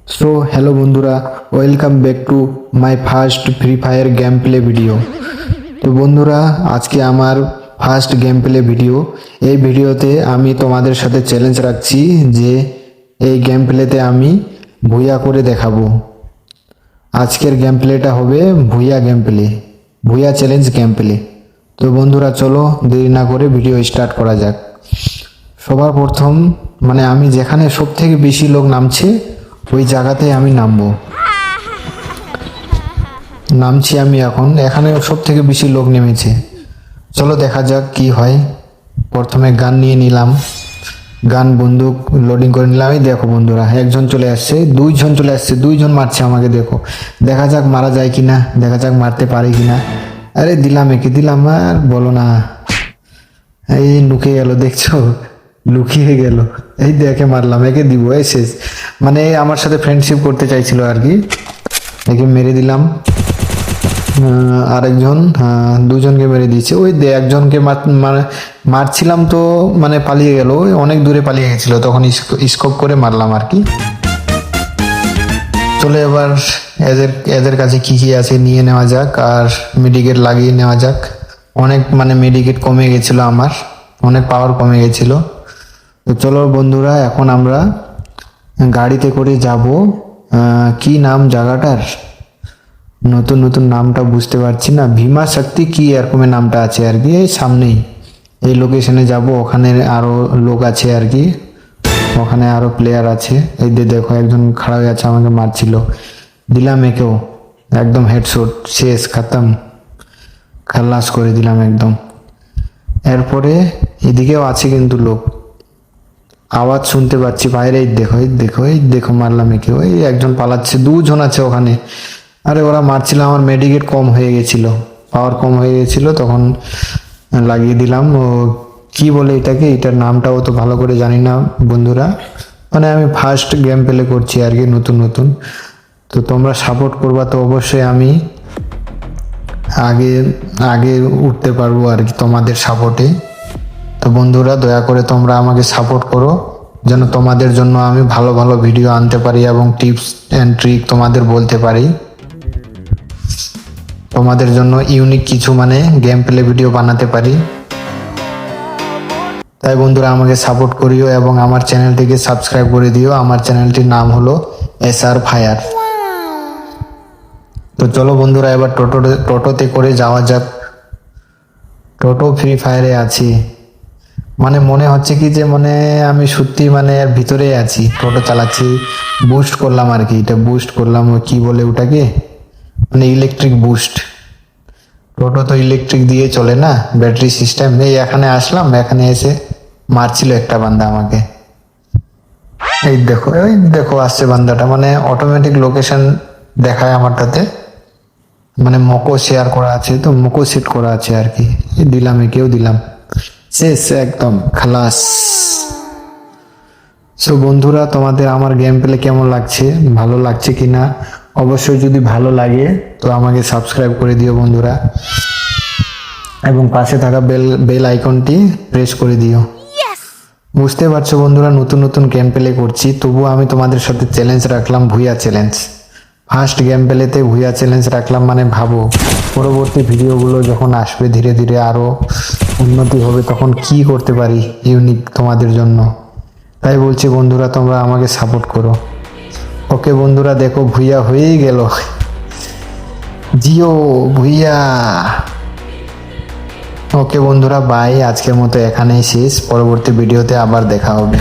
So hello বন্ধুরা, welcome back to my first free fire game play video. তো বন্ধুরা, আজকে আমার ফার্স্ট গেম প্লে ভিডিও। এই ভিডিওতে আমি তোমাদের সাথে চ্যালেঞ্জ রাখছি যে এই গেম প্লেতে আমি ভুইয়া করে দেখাবো। আজকের গেম প্লেটা হবে Bhuiya game play, Bhuiya challenge game play. তো বন্ধুরা চলো দেরি না করে ভিডিও স্টার্ট করা যাক। সবার প্রথম আমি যেখানে সব থেকে বেশি লোক নামছে ওই জায়গাতে আমি নামছি আমি এখন। এখানে সব থেকে বেশি লোক নেমেছে। চলো দেখা যাক কি হয়। প্রথমে গান নিয়ে নিলাম, গান বন্দুক লোডিং করে নিলাম। এই দেখো বন্ধুরা, একজন চলে আসছে, দুইজন চলে আসছে, দুইজন মারছে আমাকে। দেখো, দেখা যাক মারা যায় কিনা, দেখা যাক মারতে পারে কিনা। আরে দিলাম, একে দিলাম, আর বলো না। এই লুকিয়ে গেল, দেখছো, লুকিয়ে গেল। এই দেখে মারলাম, একে দিব, এই শেষ। আমার সাথে ফ্রেন্ডশিপ করতে চাইছিল আর কি, একে মেরে দিলাম। আরেকজন, দুজনকে মেরে দিয়েছে। ওই একজনকে মারছিলাম তো পালিয়ে গেল, অনেক দূরে পালিয়ে গেছিল, তখন স্কোপ করে মারলাম আর কি। চলে এবার এদের এদের কাছে কি কি আছে নিয়ে নেওয়া যাক, আর মেডিকেট লাগিয়ে নেওয়া যাক। অনেক মেডিকেট কমে গেছিল আমার, অনেক পাওয়ার কমে গেছিল। তো চলো বন্ধুরা, এখন আমরা গাড়িতে করে যাব। কি নাম জায়গাটার, নতুন নতুন নামটা বুঝতে পারছি না। ভীমা শক্তি কি এরকমের নামটা আছে আর কি। এই সামনেই এই লোকেশনে যাব, ওখানে আরো লোক আছে আর কি, ওখানে আরো প্লেয়ার আছে। এই দেখো, একজন খাড়া হয়ে আছে, আমাকে মারছিল, দিলাম একেও, একদম হেডশট, শেষ, খতম, খালাস করে দিলাম একদম। এরপরে এদিকেও আছে কিন্তু লোক, আওয়াজ শুনতে পাচ্ছি বাইরে। এই দেখো, এই দেখো, এই দেখো, মারলাম একে। ওই একজন পালাচ্ছে, দুজন আছে ওখানে। আরে ওরা মারছিল, আমার মেডিকেট কম হয়ে গেছিল, পাওয়ার কম হয়ে গেছিল, তখন লাগিয়ে দিলাম। ও কি বলে এটাকে, এটার নামটাও তো ভালো করে জানি না বন্ধুরা। আমি ফার্স্ট গেম প্লে করছি আর কি, নতুন নতুন। তো তোমরা সাপোর্ট করবা তো অবশ্যই আমি আগে আগে উঠতে পারবো আর কি তোমাদের সাপোর্টে। তো বন্ধুরা, দয়া করে তোমরা আমাকে সাপোর্ট করো, যেন তোমাদের জন্য আমি ভালো ভালো ভিডিও আনতে পারি এবং টিপস অ্যান্ড ট্রিক তোমাদের বলতে পারি, তোমাদের জন্য ইউনিক কিছু গেম প্লে ভিডিও বানাতে পারি। তাই বন্ধুরা, আমাকে সাপোর্ট করিও এবং আমার চ্যানেলটিকে সাবস্ক্রাইব করে দিও। আমার চ্যানেলটির নাম হলো SR ফায়ার। তো চলো বন্ধুরা, এবার টোটোতে করে যাওয়া যাক। টোটো ফ্রি ফায়ারে আছি, মনে হচ্ছে কি যে আমি সত্যি এর ভিতরে আছি, টোটো চালাচ্ছি। বুস্ট করলাম আর কি, এটা বুস্ট করলাম, ও কি বলে ওটাকে, ইলেকট্রিক বুস্ট। টোটো তো ইলেকট্রিক দিয়ে চলে না, ব্যাটারি সিস্টেম। এই এখানে আসলাম, এখানে এসে মারছিল একটা বান্দা আমাকে। এই দেখো, ওই দেখো আসছে বান্দাটা, অটোমেটিক লোকেশন দেখায় আমারটাতে, মকো শেয়ার করা আছে, তো মকো সেট করা আছে আর কি। দিলাম, একেও দিলাম, শেষ, একদম খালাস। সো বন্ধুরা, তোমাদের আমার গেম প্লে কেমন লাগছে, ভালো লাগছে কিনা অবশ্যই যদি ভালো লাগে তো আমাকে সাবস্ক্রাইব করে দিও বন্ধুরা, এবং পাশে থাকা বেল আইকনটি প্রেস করে দিও। বুঝতে পারছো বন্ধুরা, নতুন নতুন গেম প্লে করছি, তবুও আমি তোমাদের সাথে চ্যালেঞ্জ রাখলাম, ভুইয়া চ্যালেঞ্জ। ফার্স্ট গেম প্লেতে ভুইয়া চ্যালেঞ্জ রাখলাম, ভাবো পরবর্তী ভিডিওগুলো যখন আসবে ধীরে ধীরে আরো উন্নতি হবে, তখন কি করতে পারি ইউনিক তোমাদের জন্য। তাই বলছি বন্ধুরা, তোমরা আমাকে সাপোর্ট করো। ওকে বন্ধুরা, দেখো ভুইয়া হয়েই গেল, জিও ভুইয়া। ওকে বন্ধুরা, বাই, আজকের মতো এখানেই শেষ, পরবর্তী ভিডিওতে আবার দেখা হবে।